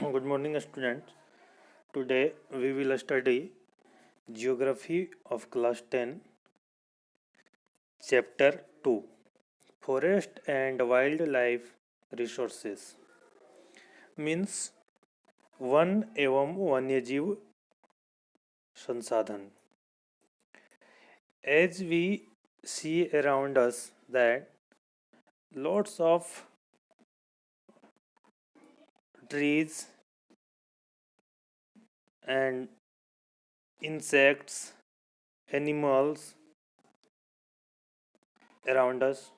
Good morning, students. Today we will study Geography of Class 10, Chapter 2, Forest and Wildlife Resources. Means one एवं वन्यजीव संसाधन. As we see around us that lots of trees and insects, animals around us,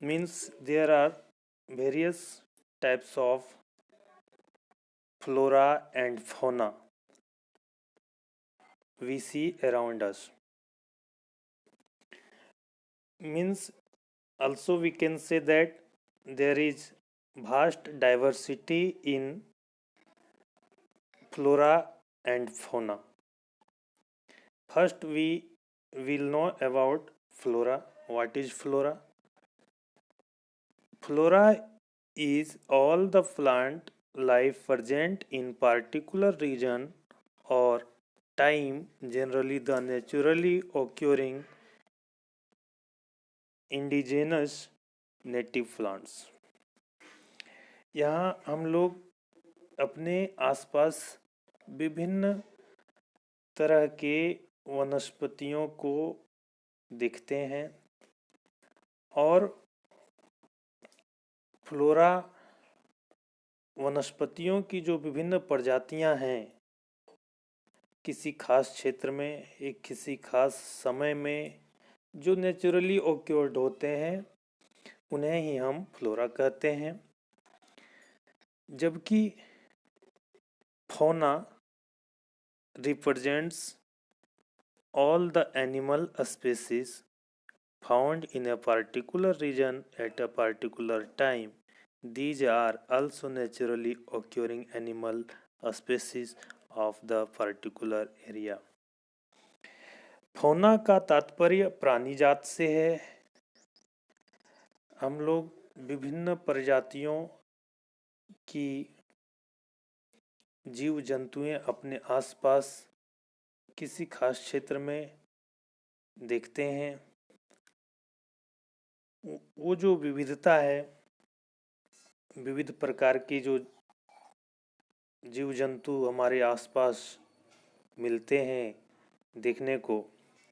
means there are various types of flora and fauna we see around us. Means also we can say that there is vast diversity in flora and fauna. First we will know about flora. What is flora? Flora is all the plant life present in particular region or time, generally the naturally occurring indigenous native plants. यहाँ हम लोग अपने आसपास विभिन्न तरह के वनस्पतियों को देखते हैं और फ्लोरा वनस्पतियों की जो विभिन्न प्रजातियां हैं किसी खास क्षेत्र में एक किसी खास समय में जो नेचुरली ओक्योर्ड होते हैं उन्हें ही हम फ्लोरा कहते हैं. जबकि fauna represents all the animal species found in a particular region at a particular time. These are also naturally occurring animal species of the particular area. fauna का तात्पर्य प्राणी जात से है. हम लोग विभिन्न प्रजातियों की जीव जंतुएं अपने आसपास किसी खास क्षेत्र में देखते हैं. वो जो विविधता है, विविध प्रकार के जो जीव जंतु हमारे आसपास मिलते हैं देखने को,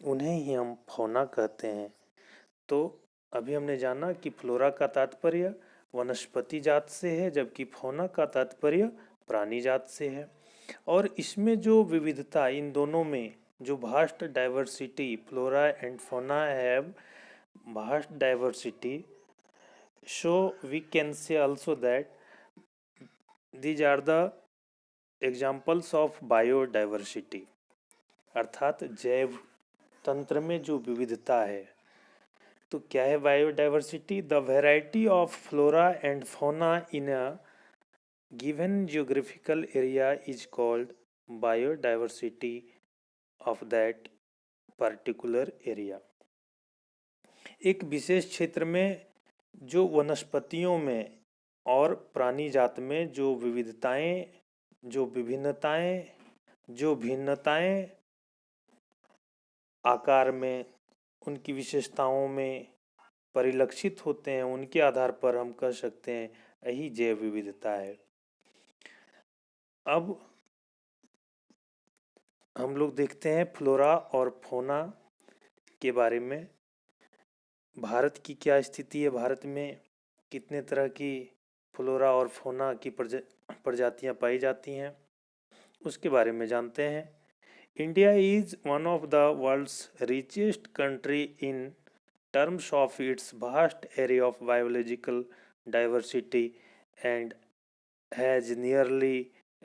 उन्हें ही हम फौना कहते हैं. तो अभी हमने जाना कि फ्लोरा का तात्पर्य वनस्पति जात से है जबकि फौना का तात्पर्य प्राणी जात से है. और इसमें जो विविधता इन दोनों में जो vast diversity, flora and fauna have vast diversity, so we can say also that these are the examples of biodiversity. अर्थात जैव तंत्र में जो विविधता है. तो क्या है biodiversity? The variety of flora and fauna in a given geographical area is called biodiversity of that particular area. एक विशेष क्षेत्र में जो वनस्पतियों में और प्राणी जात में जो विविधताएं, जो विभिन्नताएं, जो भिन्नताएं आकार में, उनकी विशेषताओं में परिलक्षित होते हैं, उनके आधार पर हम कह सकते हैं यही जैव विविधता है. अब हम लोग देखते हैं फ्लोरा और फौना के बारे में. भारत की क्या स्थिति है, भारत में कितने तरह की फ्लोरा और फौना की प्रजातियां पाई जाती हैं, उसके बारे में जानते हैं. India is one of the world's richest country in terms of its vast area of biological diversity and has nearly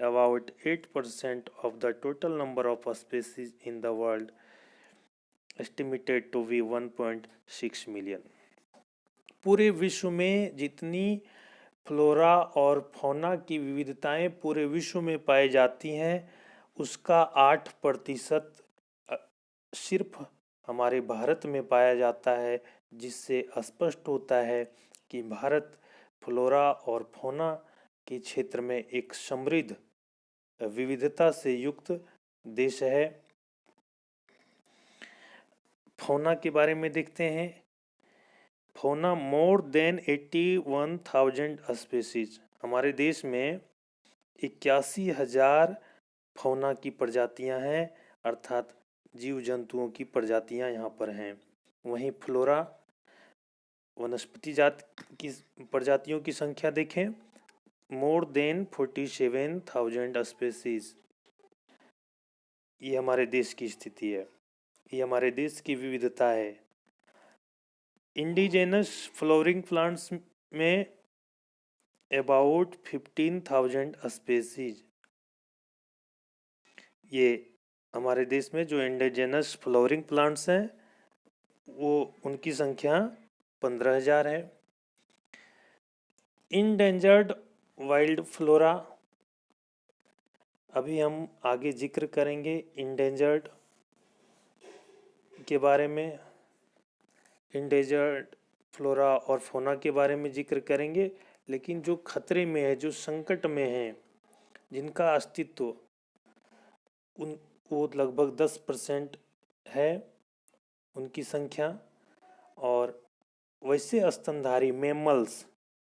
about 8% of the total number of species in the world, estimated to be 1.6 million. पूरे विश्व में जितनी flora और fauna की विविधताएं पूरे विश्व में पाई जाती हैं उसका 8% सिर्फ हमारे भारत में पाया जाता है, जिससे स्पष्ट होता है कि भारत फ्लोरा और फौना के क्षेत्र में एक समृद्ध विविधता से युक्त देश है। फौना के बारे में देखते हैं। Fauna more than 81,000 species. हमारे देश में 81,000 फौना की प्रजातियां हैं, अर्थात जीव जंतुओं की प्रजातियां यहाँ पर हैं। वहीं फ्लोरा वनस्पति जात की प्रजातियों की संख्या देखें, मोर देन 47,000 स्पीसीज। ये हमारे देश की स्थिति है, ये हमारे देश की विविधता है। इंडिजेनस फ्लोरिंग प्लांट्स में अबाउट 15,000 स्पीसीज। ये हमारे देश में जो इंडिजेनस फ्लोरिंग प्लांट्स हैं वो उनकी संख्या 15,000 है। इंडेंजर्ड वाइल्ड फ्लोरा, अभी हम आगे जिक्र करेंगे इंडेंजर्ड के बारे में, इंडेंजर्ड फ्लोरा और फौना के बारे में जिक्र करेंगे। लेकिन जो खतरे में है, जो संकट में है, जिनका अस्तित्व वो लगभग 10% है उनकी संख्या। और वैसे स्तनधारी मैमल्स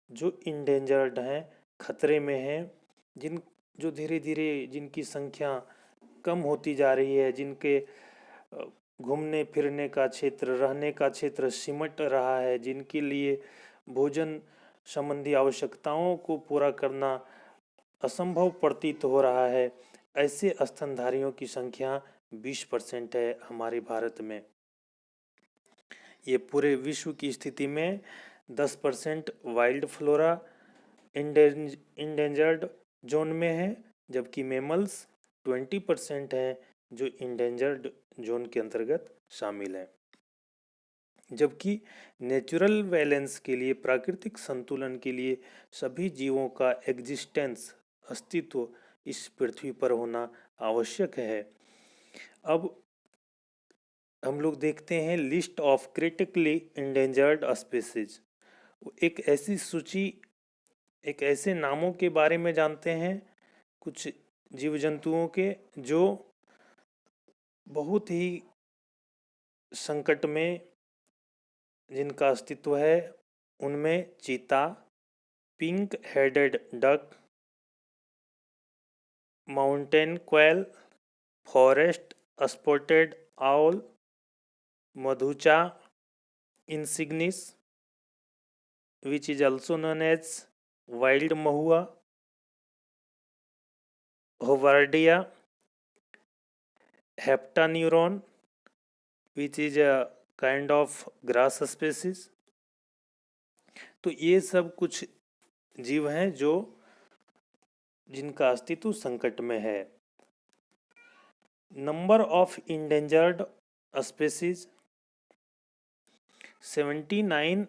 जो इंडेंजर्ड हैं, खतरे में हैं, जो धीरे धीरे जिनकी संख्या कम होती जा रही है, जिनके घूमने फिरने का क्षेत्र, रहने का क्षेत्र सिमट रहा है, जिनके लिए भोजन संबंधी आवश्यकताओं को पूरा करना असंभव प्रतीत हो रहा है, ऐसे स्तनधारियों की संख्या 20% है हमारे भारत में। ये पूरे विश्व की स्थिति में 10% वाइल्ड फ्लोरा इंडेंजर्ड जोन में है, जबकि मैमल्स 20% हैं जो इंडेंजर्ड जोन के अंतर्गत शामिल हैं। जबकि नेचुरल बैलेंस के लिए, प्राकृतिक संतुलन के लिए सभी जीवों का एग्जिस्टेंस, अस्तित्व इस पृथ्वी पर होना आवश्यक है। अब हम लोग देखते हैं list of critically endangered species. एक ऐसी सूची, एक ऐसे नामों के बारे में जानते हैं कुछ जीव जंतुओं के जो बहुत ही संकट में जिनका अस्तित्व है। उनमें चीता, pink headed duck, mountain quail, forest spotted owl, मधुचा इंसिग्निस which is also known as wild mahua, hovardia, heptaneuron which is a kind of grass species। तो ये सब कुछ जीव हैं जो जिनका अस्तित्व संकट में है। Number of endangered species 79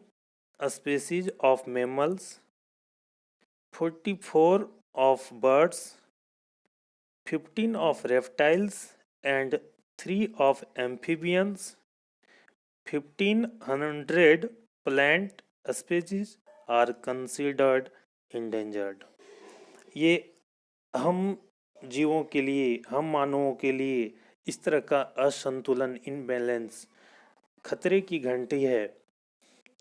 species of mammals, 44 of birds, 15 of reptiles and 3 of amphibians, 1500 plant species are considered endangered। ये हम जीवों के लिए, हम मानवों के लिए इस तरह का असंतुलन, इनबैलेंस खतरे की घंटी है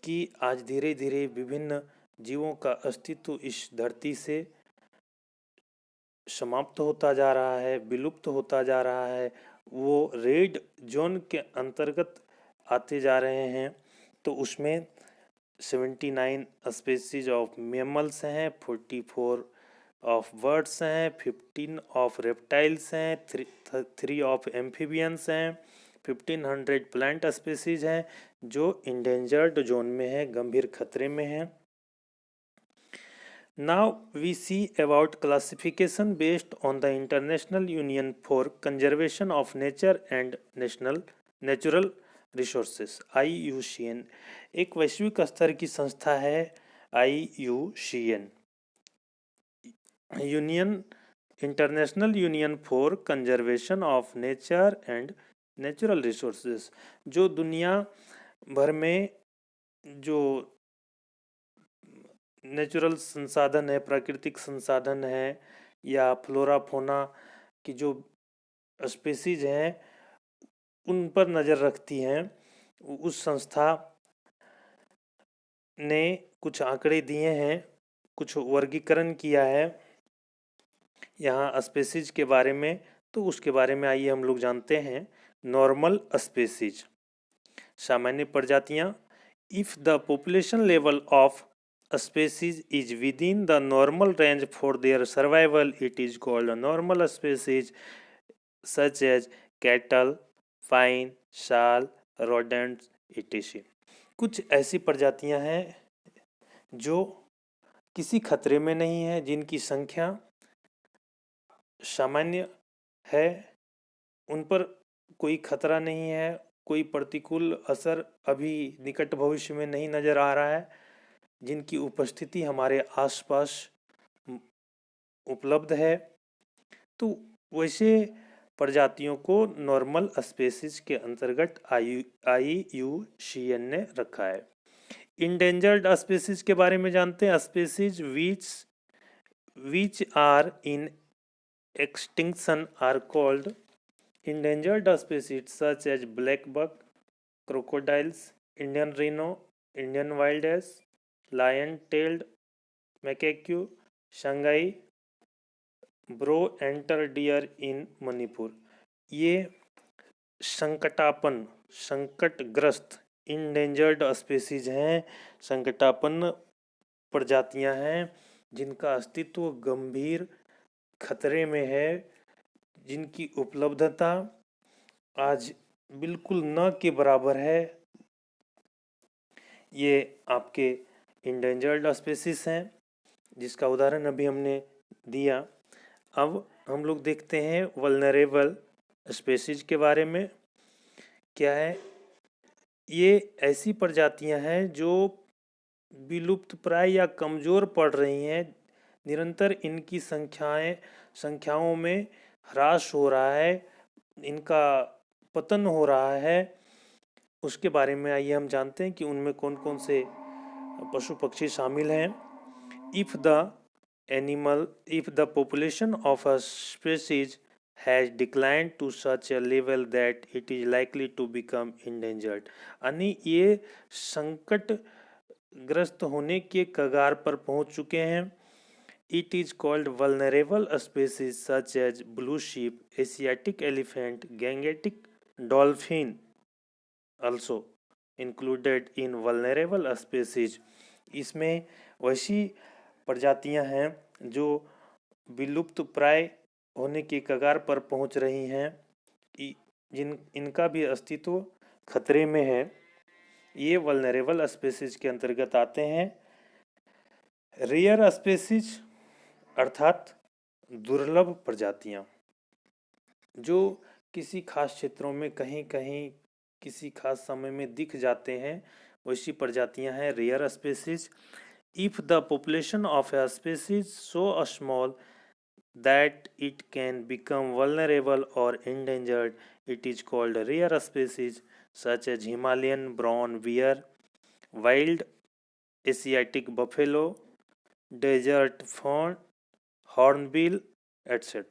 कि आज धीरे धीरे विभिन्न जीवों का अस्तित्व इस धरती से समाप्त होता जा रहा है, विलुप्त होता जा रहा है। वो रेड जोन के अंतर्गत आते जा रहे हैं। तो उसमें 79 स्पीसीज ऑफ मैमल्स हैं, 44 ऑफ बर्ड्स हैं, 15 ऑफ रेप्टाइल्स हैं, 3 ऑफ एम्फीबियंस हैं, 1500 प्लांट स्पीसीज हैं जो इंडेंजर्ड जोन में है, गंभीर खतरे में हैं। Now we see about classification based on the international union for conservation of nature and natural resources, IUCN। एक वैश्विक स्तर की संस्था है IUCN, international union for conservation of nature and natural resources, जो दुनिया भर में जो नेचुरल संसाधन है, प्राकृतिक संसाधन है, या फ्लोरा फोना की जो स्पीसीज हैं उन पर नज़र रखती हैं। उस संस्था ने कुछ आंकड़े दिए हैं, कुछ वर्गीकरण किया है यहाँ स्पीसीज के बारे में। तो उसके बारे में आइए हम लोग जानते हैं। नॉर्मल स्पीसीज, सामान्य प्रजातियां। If the population level of a species is within the normal range for their survival, it is called a normal species, such as cattle, swine, shal, rodents, etc. कुछ ऐसी प्रजातियां हैं जो किसी खतरे में नहीं है, जिनकी संख्या सामान्य है, उन पर कोई खतरा नहीं है, कोई प्रतिकूल असर अभी निकट भविष्य में नहीं नज़र आ रहा है, जिनकी उपस्थिति हमारे आसपास उपलब्ध है। तो वैसे प्रजातियों को नॉर्मल स्पीसीज के अंतर्गत IUCN ने रखा है। इंडेंजर्ड स्पीसीज के बारे में जानते हैं। Species which are in extinction are called endangered species, such as black buck, crocodiles, Indian rhino, Indian wild ass, lion-tailed macaque, Shanghai brow antlered deer in Manipur. ये संकटग्रस्त इंडेंजर्ड स्पीसीज हैं, संकटापन्न प्रजातियां हैं, जिनका अस्तित्व गंभीर खतरे में है, जिनकी उपलब्धता आज बिल्कुल न के बराबर है। ये आपके इंडेंजर्ड स्पीसीज हैं, जिसका उदाहरण अभी हमने दिया। अब हम लोग देखते हैं वल्नरेबल स्पीसीज के बारे में। क्या है? ये ऐसी प्रजातियां हैं जो विलुप्त प्राय या कमज़ोर पड़ रही हैं। निरंतर इनकी संख्याओं में ह्रास हो रहा है, इनका पतन हो रहा है। उसके बारे में आइए हम जानते हैं कि उनमें कौन कौन से पशु पक्षी शामिल हैं। If the population of a species has declined to such a level that it is likely to become endangered, यानी ये संकटग्रस्त होने के कगार पर पहुंच चुके हैं। It is called vulnerable species such as blue sheep, Asiatic elephant, Gangetic dolphin also included in vulnerable species। इसमें वैसी प्रजातियां हैं जो विलुप्त प्राय होने के कगार पर पहुंच रही हैं, इनका भी अस्तित्व खतरे में है। ये वल्नरेबल स्पीसीज के अंतर्गत आते हैं। रेयर स्पीसीज अर्थात दुर्लभ प्रजातियां, जो किसी खास क्षेत्रों में कहीं कहीं किसी खास समय में दिख जाते हैं, वैसी प्रजातियां हैं rare species. If the population of a species so small that it can become vulnerable or endangered, it is called a rare species, such as Himalayan brown bear, wild Asiatic buffalo, desert fawn, hornbill, etc.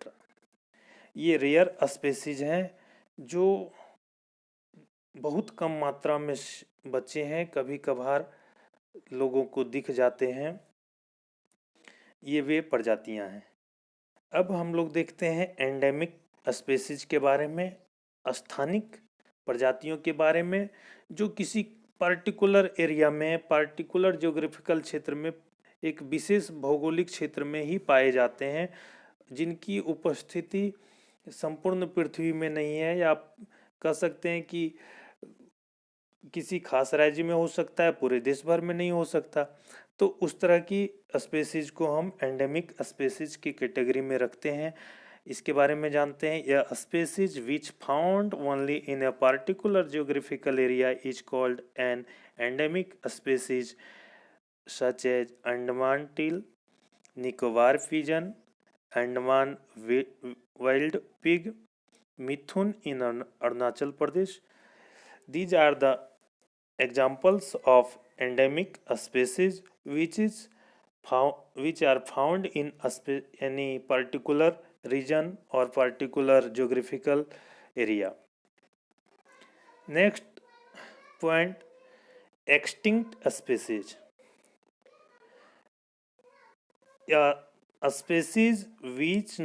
ये rare species हैं जो बहुत कम मात्रा में बचे हैं, कभी कभार लोगों को दिख जाते हैं। ये वे प्रजातियां हैं। अब हम लोग देखते हैं एंडेमिक स्पीसीज के बारे में, स्थानिक प्रजातियों के बारे में, जो किसी पर्टिकुलर एरिया में, पर्टिकुलर ज्योग्राफिकल क्षेत्र में, एक विशेष भौगोलिक क्षेत्र में ही पाए जाते हैं, जिनकी उपस्थिति संपूर्ण पृथ्वी में नहीं है, या आप कह सकते हैं कि किसी खास राज्य में हो सकता है, पूरे देश भर में नहीं हो सकता। तो उस तरह की स्पीसीज को हम एंडेमिक स्पीसीज की कैटेगरी में रखते हैं। इसके बारे में जानते हैं। यह species which found only in a particular geographical area is called an endemic species, such as Andaman teal, Nicobar pigeon, Andaman wild pig, mithun in Arunachal Pradesh. These are the examples of endemic species which is which are found in any particular region or particular geographical area. Next point, extinct species. A species which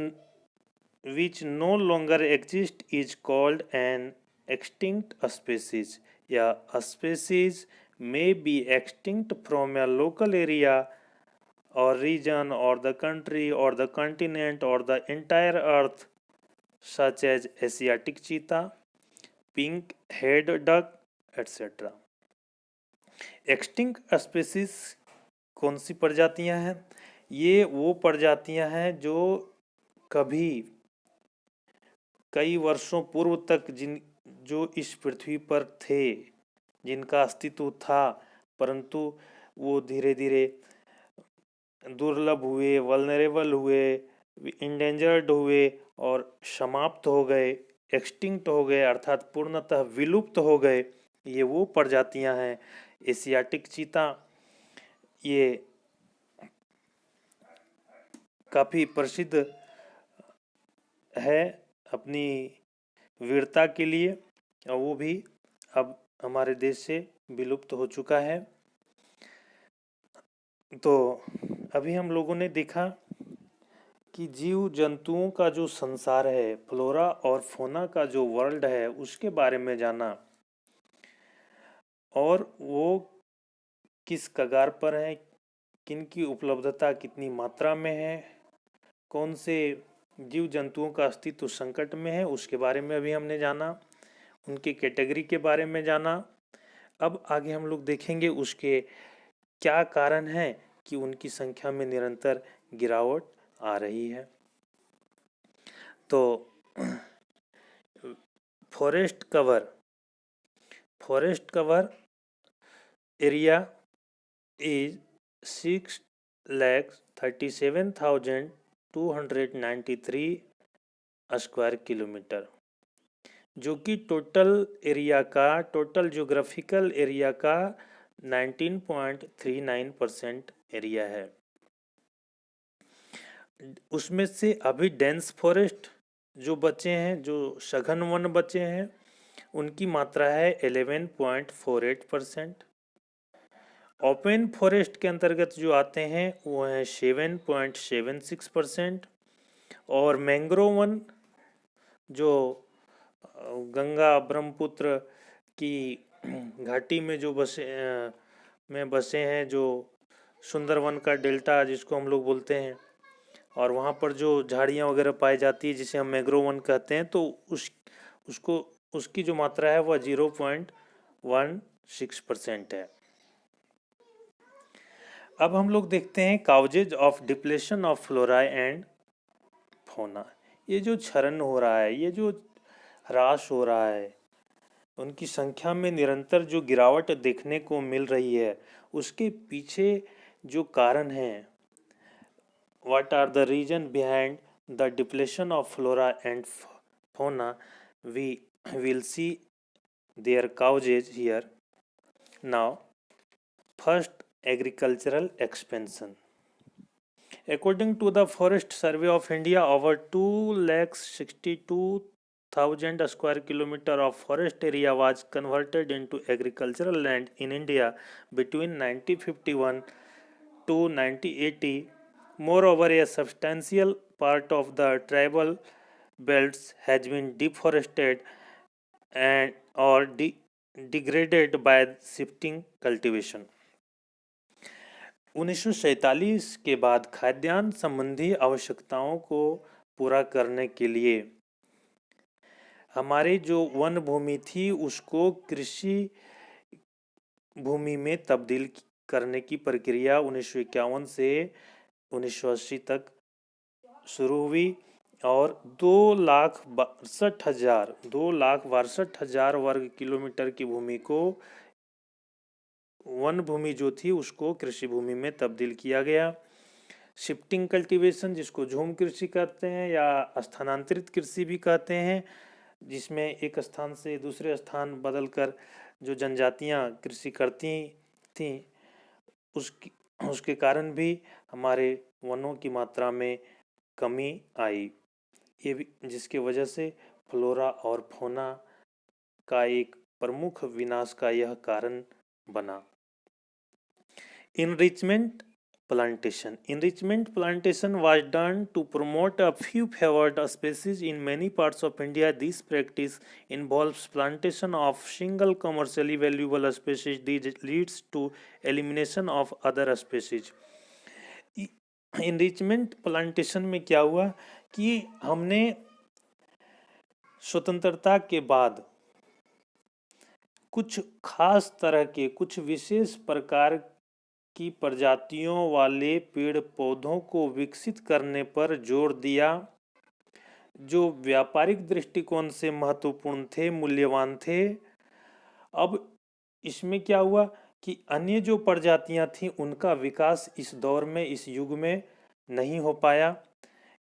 no longer exist is called an extinct species. Yeah, a species may be extinct from a local area or region or the country or the continent or the entire earth, such as Asiatic cheetah, pink head duck, etc. Extinct species कौन सी प्रजातियां हैं? ये वो प्रजातियां हैं जो कभी कई वर्षों पूर्व तक जो इस पृथ्वी पर थे, जिनका अस्तित्व था, परंतु वो धीरे धीरे दुर्लभ हुए, वल्नरेबल हुए, इंडेंजर्ड हुए और समाप्त हो गए, एक्सटिंक्ट हो गए, अर्थात पूर्णतः विलुप्त हो गए। ये वो प्रजातियां हैं। एशियाटिक चीता ये काफ़ी प्रसिद्ध है अपनी वीरता के लिए, और वो भी अब हमारे देश से विलुप्त हो चुका है। तो अभी हम लोगों ने देखा कि जीव जंतुओं का जो संसार है, फ्लोरा और फौना का जो वर्ल्ड है, उसके बारे में जाना, और वो किस कगार पर है, किन की उपलब्धता कितनी मात्रा में है, कौन से जीव जंतुओं का अस्तित्व संकट में है, उसके बारे में अभी हमने जाना, उनके कैटेगरी के बारे में जाना। अब आगे हम लोग देखेंगे उसके क्या कारण है कि उनकी संख्या में निरंतर गिरावट आ रही है। तो forest cover area is 6,37,293 square kilometre, जो कि टोटल ज्योग्राफिकल एरिया का 19.39% एरिया है। उसमें से अभी डेंस फॉरेस्ट जो बचे हैं, जो सघन वन बचे हैं, उनकी मात्रा है 11.48%। ओपन फॉरेस्ट के अंतर्गत जो आते हैं वो हैं 7.76%। और मैंग्रोव वन जो गंगा ब्रह्मपुत्र की घाटी में जो बसे हैं, जो सुंदरवन का डेल्टा जिसको हम लोग बोलते हैं, और वहाँ पर जो झाड़ियाँ वगैरह पाई जाती है जिसे हम मैंग्रोव वन कहते हैं, तो उसकी जो मात्रा है वह 0.16% है। अब हम लोग देखते हैं causes of depletion of flora and fauna. ये जो क्षरण हो रहा है, ये जो ह्रास हो रहा है, उनकी संख्या में निरंतर जो गिरावट देखने को मिल रही है, उसके पीछे जो कारण हैं, what are the reason behind the depletion of flora and fauna, we will see their causes here. Now, first, agricultural expansion. According to the Forest Survey of India, over 2,62,000 square kilometer of forest area was converted into agricultural land in India between 1951 to 1980. Moreover, a substantial part of the tribal belts has been deforested and or degraded by shifting cultivation. 1947 के बाद खाद्यान्न संबंधी आवश्यकताओं को पूरा करने के लिए हमारी जो वन भूमि थी उसको कृषि भूमि में तब्दील करने की प्रक्रिया 1951 से 1980 तक शुरू हुई, और 2,62,000 वर्ग किलोमीटर की भूमि को, वन भूमि जो थी उसको कृषि भूमि में तब्दील किया गया। शिफ्टिंग कल्टीवेशन, जिसको झूम कृषि कहते हैं या स्थानांतरित कृषि भी कहते हैं, जिसमें एक स्थान से दूसरे स्थान बदलकर जो जनजातियां कृषि करती थीं, उसके कारण भी हमारे वनों की मात्रा में कमी आई, ये भी जिसकी वजह से फ्लोरा और फौना का एक प्रमुख विनाश का यह कारण बना। Enrichment plantation. Enrichment plantation was done to promote a few favored species in many parts of India. This practice involves plantation of single commercially valuable species. This leads to elimination of other species. Enrichment plantation में क्या हुआ कि हमने स्वतंत्रता के बाद कुछ खास तरह के, कुछ विशेष प्रकार की प्रजातियों वाले पेड़ पौधों को विकसित करने पर जोर दिया, जो व्यापारिक दृष्टिकोण से महत्वपूर्ण थे, मूल्यवान थे। अब इसमें क्या हुआ कि अन्य जो प्रजातियां थीं उनका विकास इस दौर में, इस युग में नहीं हो पाया।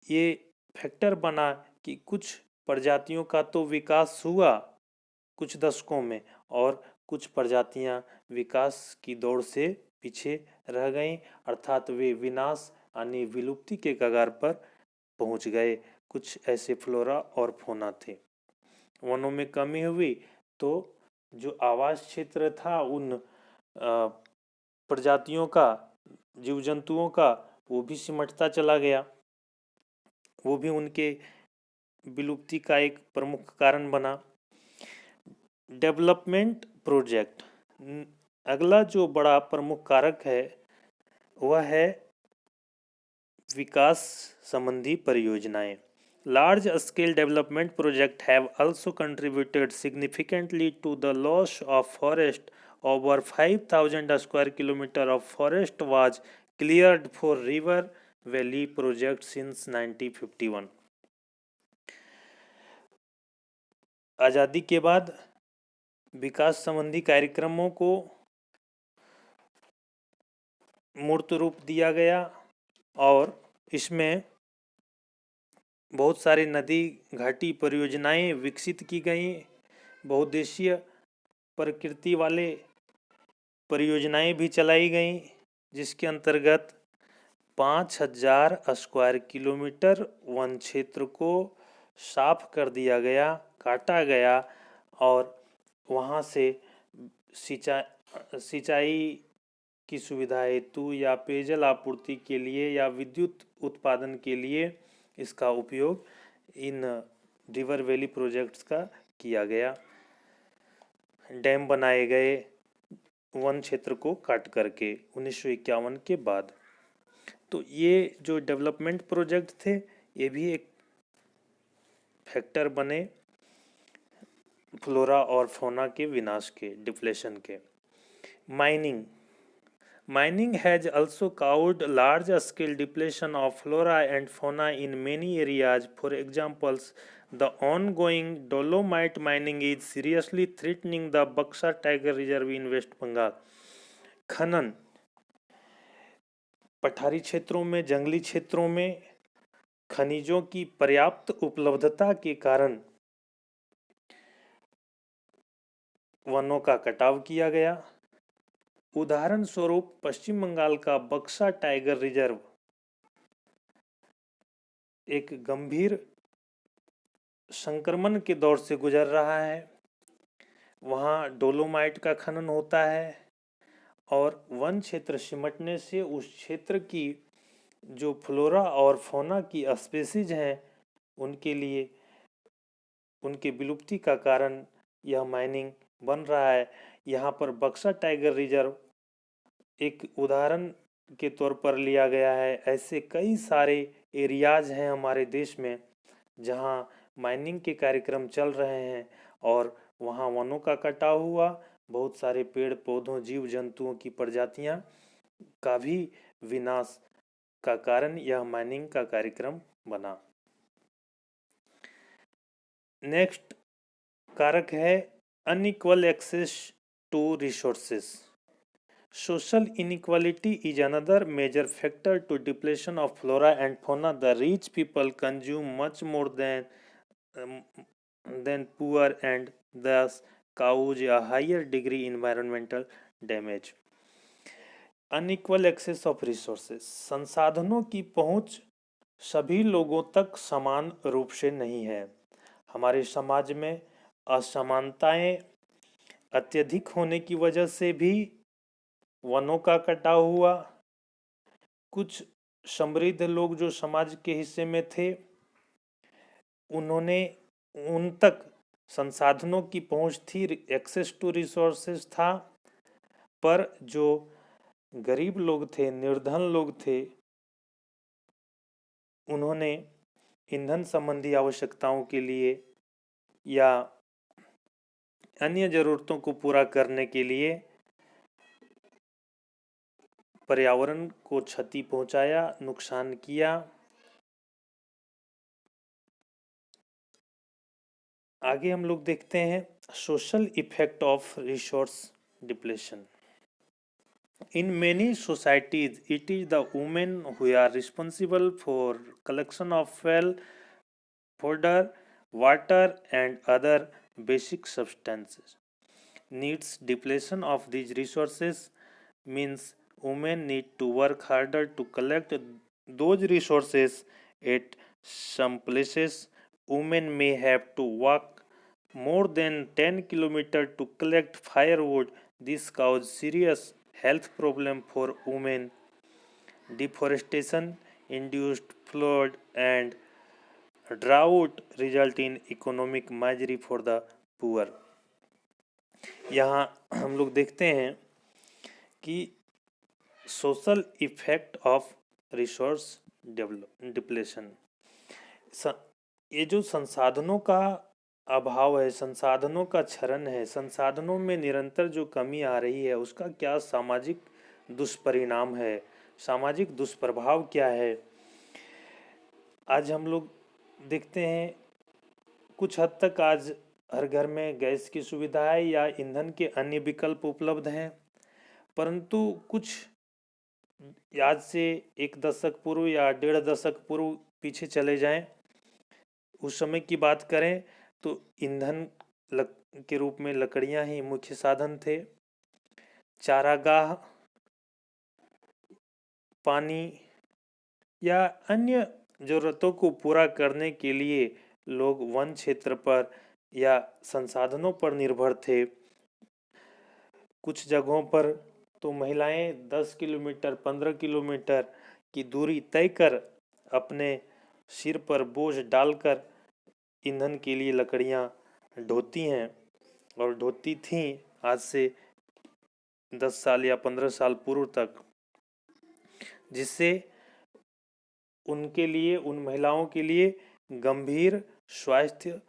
ये फैक्टर बना कि कुछ प्रजातियों का तो विकास हुआ कुछ दशकों में, और कुछ प्रजातियां विकास की दौड़ से पीछे रह गईं, अर्थात वे विनाश यानी विलुप्ति के कगार पर पहुंच गए। कुछ ऐसे फ्लोरा और फौना थे। वनों में कमी हुई तो जो आवास क्षेत्र था उन प्रजातियों का, जीव जंतुओं का, वो भी सिमटता चला गया, वो भी उनके विलुप्ति का एक प्रमुख कारण बना। डेवलपमेंट प्रोजेक्ट, अगला जो बड़ा प्रमुख कारक है वह है विकास संबंधी परियोजनाएं। Large scale development projects have also contributed significantly to the loss of forest. Over 5,000 square kilometers of forest was cleared for river valley project since 1951. आज़ादी के बाद विकास संबंधी कार्यक्रमों को मूर्त रूप दिया गया और इसमें बहुत सारी नदी घाटी परियोजनाएं विकसित की गई। बहुउद्देशीय प्रकृति वाले परियोजनाएं भी चलाई गईं, जिसके अंतर्गत 5,000 स्क्वायर किलोमीटर वन क्षेत्र को साफ कर दिया गया, काटा गया और वहां से सिंचाई की सुविधा हेतु या पेयजल आपूर्ति के लिए या विद्युत उत्पादन के लिए इसका उपयोग इन रिवर वैली प्रोजेक्ट्स का किया गया। डैम बनाए गए वन क्षेत्र को काट करके 1951 के बाद। तो ये जो डेवलपमेंट प्रोजेक्ट थे ये भी एक फैक्टर बने फ्लोरा और फौना के विनाश के, डिप्लेशन के। Mining has also caused large-scale depletion of flora and fauna in many areas. For example, the ongoing dolomite mining is seriously threatening the Buxa Tiger Reserve in West Bengal. खनन पठारी क्षेत्रों में, जंगली क्षेत्रों में खनिजों की पर्याप्त उपलब्धता के कारण वनों का कटाव किया गया। उदाहरण स्वरूप पश्चिम बंगाल का बक्सा टाइगर रिजर्व एक गंभीर संक्रमण के दौर से गुजर रहा है। वहाँ डोलोमाइट का खनन होता है और वन क्षेत्र सिमटने से उस क्षेत्र की जो फ्लोरा और फौना की स्पीसीज हैं उनके लिए, उनके विलुप्ति का कारण यह माइनिंग बन रहा है। यहाँ पर बक्सा टाइगर रिजर्व एक उदाहरण के तौर पर लिया गया है। ऐसे कई सारे एरियाज हैं हमारे देश में जहाँ माइनिंग के कार्यक्रम चल रहे हैं और वहाँ वनों का कटाव हुआ, बहुत सारे पेड़ पौधों, जीव जंतुओं की प्रजातियाँ का भी विनाश का कारण यह माइनिंग का कार्यक्रम बना। नेक्स्ट कारक है unequal access to resources. Social inequality is another major factor to depletion of flora and fauna. The rich people consume much more than poor and thus cause a higher degree environmental damage. Unequal access of resources, संसाधनों की पहुंच सभी लोगों तक समान रूप से नहीं है। हमारे समाज में असमानताएं अत्यधिक होने की वजह से भी वनों का कटाव हुआ। कुछ समृद्ध लोग जो समाज के हिस्से में थे, उन्होंने उन तक संसाधनों की पहुंच थी, एक्सेस टू रिसोर्सेज था, पर जो गरीब लोग थे, निर्धन लोग थे, उन्होंने ईंधन संबंधी आवश्यकताओं के लिए या अन्य जरूरतों को पूरा करने के लिए पर्यावरण को क्षति पहुंचाया, नुकसान किया। आगे हम लोग देखते हैं social effect of resource depletion. In many societies, it is the women who are responsible for collection of fuel, fodder, water, and other basic substances. Needs depletion of these resources means women need to work harder to collect those resources. At some places, women may have to walk more than 10 kilometers to collect firewood. This causes serious health problem for women. Deforestation, induced flood, and drought result in economic misery for the poor. यहाँ हम लोग देखते हैं कि social effect of resource depletion, ये जो संसाधनों का अभाव है, संसाधनों का क्षरण है, संसाधनों में निरंतर जो कमी आ रही है, उसका क्या सामाजिक दुष्परिणाम है, सामाजिक दुष्प्रभाव क्या है। आज हम लोग देखते हैं कुछ हद तक आज हर घर में गैस की सुविधा है या ईंधन के अन्य विकल्प उपलब्ध हैं, परंतु कुछ आज से एक दशक पूर्व या 1.5 दशक पूर्व पीछे चले जाएं, उस समय की बात करें तो ईंधन के रूप में लकड़ियां ही मुख्य साधन थे। चारागाह, पानी या अन्य जरूरतों को पूरा करने के लिए लोग वन क्षेत्र पर या संसाधनों पर निर्भर थे। कुछ जगहों पर तो महिलाएं 10 किलोमीटर 15 किलोमीटर की दूरी तय कर अपने सिर पर बोझ डालकर ईंधन के लिए लकड़ियां ढोती हैं और ढोती थीं आज से 10 साल या 15 साल पूर्व तक, जिससे उनके लिए, उन महिलाओं के लिए गंभीर स्वास्थ्य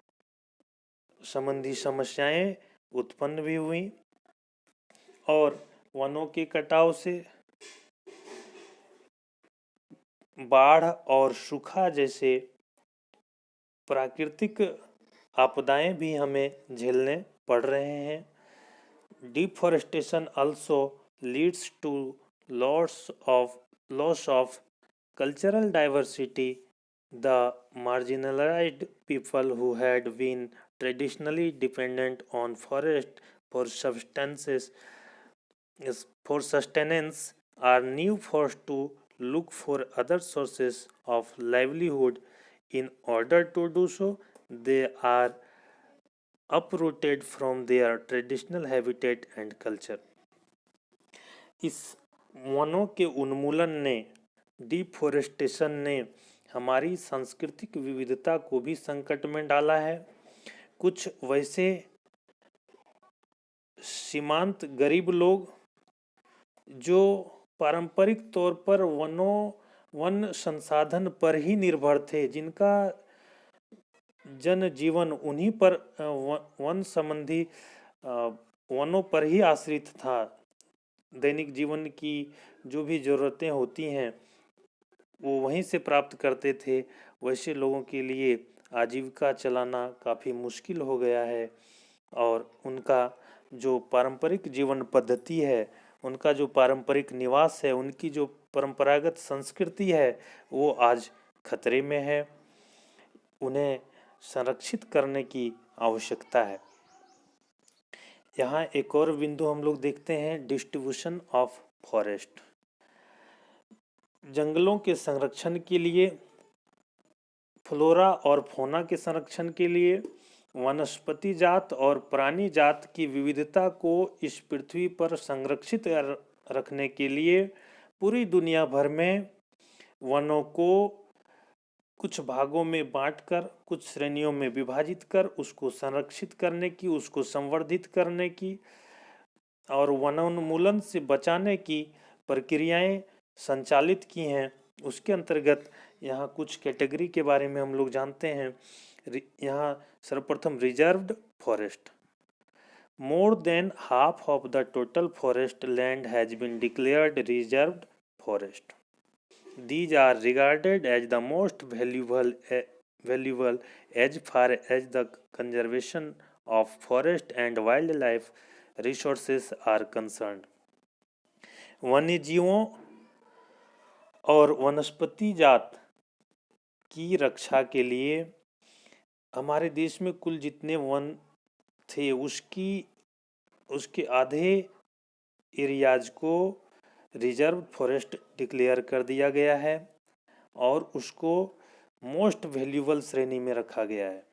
संबंधी समस्याएं उत्पन्न भी हुई और वनों के कटाव से बाढ़ और सूखा जैसे प्राकृतिक आपदाएं भी हमें झेलने पड़ रहे हैं। Deforestation also leads to loss of cultural diversity. The marginalized people who had been traditionally dependent on forest for sustenance are now forced to look for other sources of livelihood. In order to do so, they are uprooted from their traditional habitat and culture. इस वनों के उन्मूलन ने, deforestation ने हमारी सांस्कृतिक विविधता को भी संकट में डाला है। कुछ वैसे सीमांत गरीब लोग जो पारंपरिक तौर पर वन संसाधन पर ही निर्भर थे, जिनका जनजीवन उन्हीं पर वन संबंधी वनों पर ही आश्रित था, दैनिक जीवन की जो भी ज़रूरतें होती हैं वो वहीं से प्राप्त करते थे, वैसे लोगों के लिए आजीविका चलाना काफ़ी मुश्किल हो गया है और उनका जो पारंपरिक जीवन पद्धति है, उनका जो पारंपरिक निवास है, उनकी जो परंपरागत संस्कृति है, वो आज खतरे में है। उन्हें संरक्षित करने की आवश्यकता है। यहाँ एक और बिंदु हम लोग देखते हैं, डिस्ट्रीब्यूशन ऑफ फॉरेस्ट। जंगलों के संरक्षण के लिए, फ्लोरा और फौना के संरक्षण के लिए, वनस्पति जात और प्राणी जात की विविधता को इस पृथ्वी पर संरक्षित रखने के लिए पूरी दुनिया भर में वनों को कुछ भागों में बांटकर, कुछ श्रेणियों में विभाजित कर उसको संरक्षित करने की, उसको संवर्धित करने की और वनोन्मूलन से बचाने की प्रक्रियाएं संचालित की हैं। उसके अंतर्गत यहाँ कुछ कैटेगरी के बारे में हम लोग जानते हैं। यहाँ सर्वप्रथम reserved forest. More than half of the total forest land has been declared reserved forest. These are regarded as the most valuable as far as the conservation of forest and wildlife resources are concerned. वन्य जीवों और वनस्पति जात की रक्षा के लिए हमारे देश में कुल जितने वन थे उसके आधे एरियाज को रिजर्व फॉरेस्ट डिक्लेयर कर दिया गया है और उसको मोस्ट वैल्यूएबल श्रेणी में रखा गया है।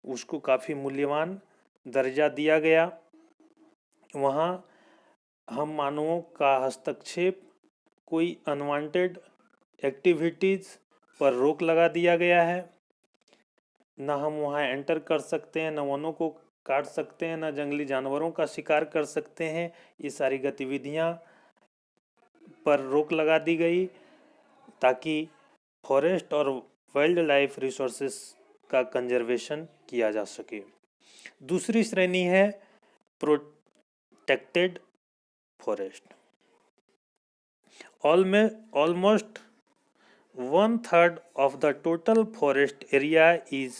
उसको काफ़ी मूल्यवान दर्जा दिया गया। वहाँ हम मानवों का हस्तक्षेप, कोई अनवांटेड एक्टिविटीज़ पर रोक लगा दिया गया है। ना हम वहाँ एंटर कर सकते हैं, ना वनों को काट सकते हैं, ना जंगली जानवरों का शिकार कर सकते हैं। ये सारी गतिविधियां पर रोक लगा दी गई ताकि फॉरेस्ट और वाइल्ड लाइफ रिसोर्सेस का कंजर्वेशन किया जा सके। दूसरी श्रेणी है protected forest. Almost 1/3 of the total forest area is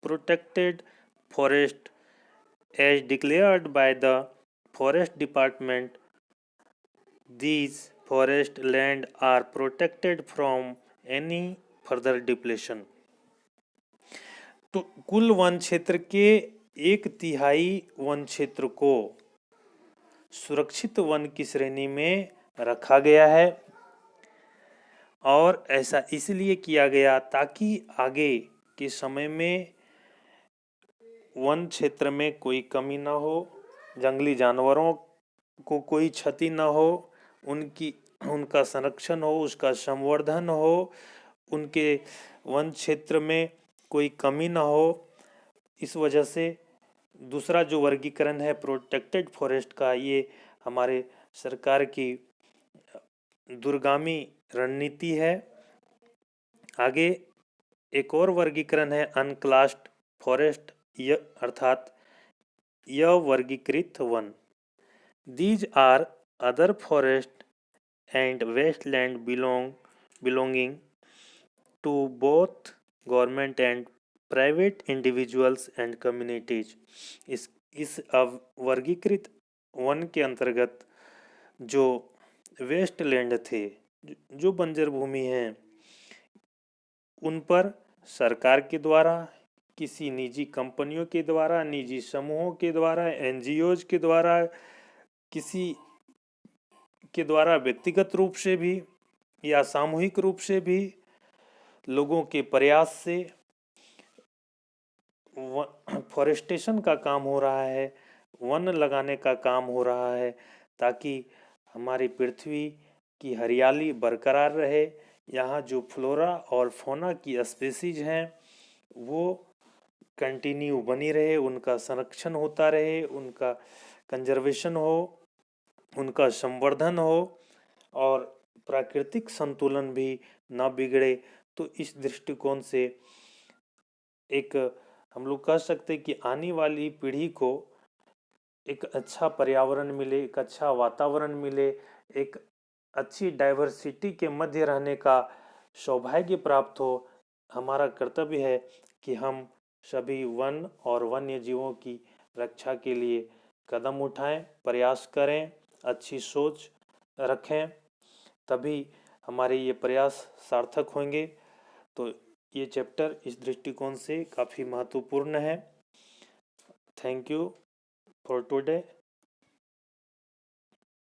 protected forest as declared by the Forest Department. These forest land are protected from any further depletion. तो कुल वन क्षेत्र के 1/3 वन क्षेत्र को सुरक्षित वन की श्रेणी में रखा गया है और ऐसा इसलिए किया गया ताकि आगे के समय में वन क्षेत्र में कोई कमी ना हो, जंगली जानवरों को कोई क्षति ना हो, उनका संरक्षण हो, उसका संवर्धन हो, उनके वन क्षेत्र में कोई कमी ना हो। इस वजह से दूसरा जो वर्गीकरण है प्रोटेक्टेड फॉरेस्ट का, ये हमारे सरकार की दूरगामी रणनीति है। आगे एक और वर्गीकरण है अनक्लास्ड फॉरेस्ट, अर्थात वर्गीकृत one. These are other forest and wasteland belonging to both government and private individuals and communities. इस वर्गीकृत वन के अंतर्गत जो वेस्टलैंड थे, जो बंजर भूमि हैं, उन पर सरकार के द्वारा, किसी निजी कंपनियों के द्वारा, निजी समूहों के द्वारा, एनजीओज के द्वारा, किसी के द्वारा व्यक्तिगत रूप से भी या सामूहिक रूप से भी लोगों के प्रयास से फॉरेस्टेशन का काम हो रहा है, वन लगाने का काम हो रहा है ताकि हमारी पृथ्वी की हरियाली बरकरार रहे। यहाँ जो फ्लोरा और फौना की स्पीसीज हैं वो कंटिन्यू बनी रहे, उनका संरक्षण होता रहे, उनका कंजर्वेशन हो, उनका संवर्धन हो और प्राकृतिक संतुलन भी ना बिगड़े। तो इस दृष्टिकोण से एक हम लोग कह सकते हैं कि आने वाली पीढ़ी को एक अच्छा पर्यावरण मिले, एक अच्छा वातावरण मिले, एक अच्छी डाइवर्सिटी के मध्य रहने का सौभाग्य प्राप्त हो। हमारा कर्तव्य है कि हम सभी वन और वन्य जीवों की रक्षा के लिए कदम उठाएं, प्रयास करें, अच्छी सोच रखें, तभी हमारे ये प्रयास सार्थक होंगे। तो ये चैप्टर इस दृष्टिकोण से काफ़ी महत्वपूर्ण है। Thank you for today.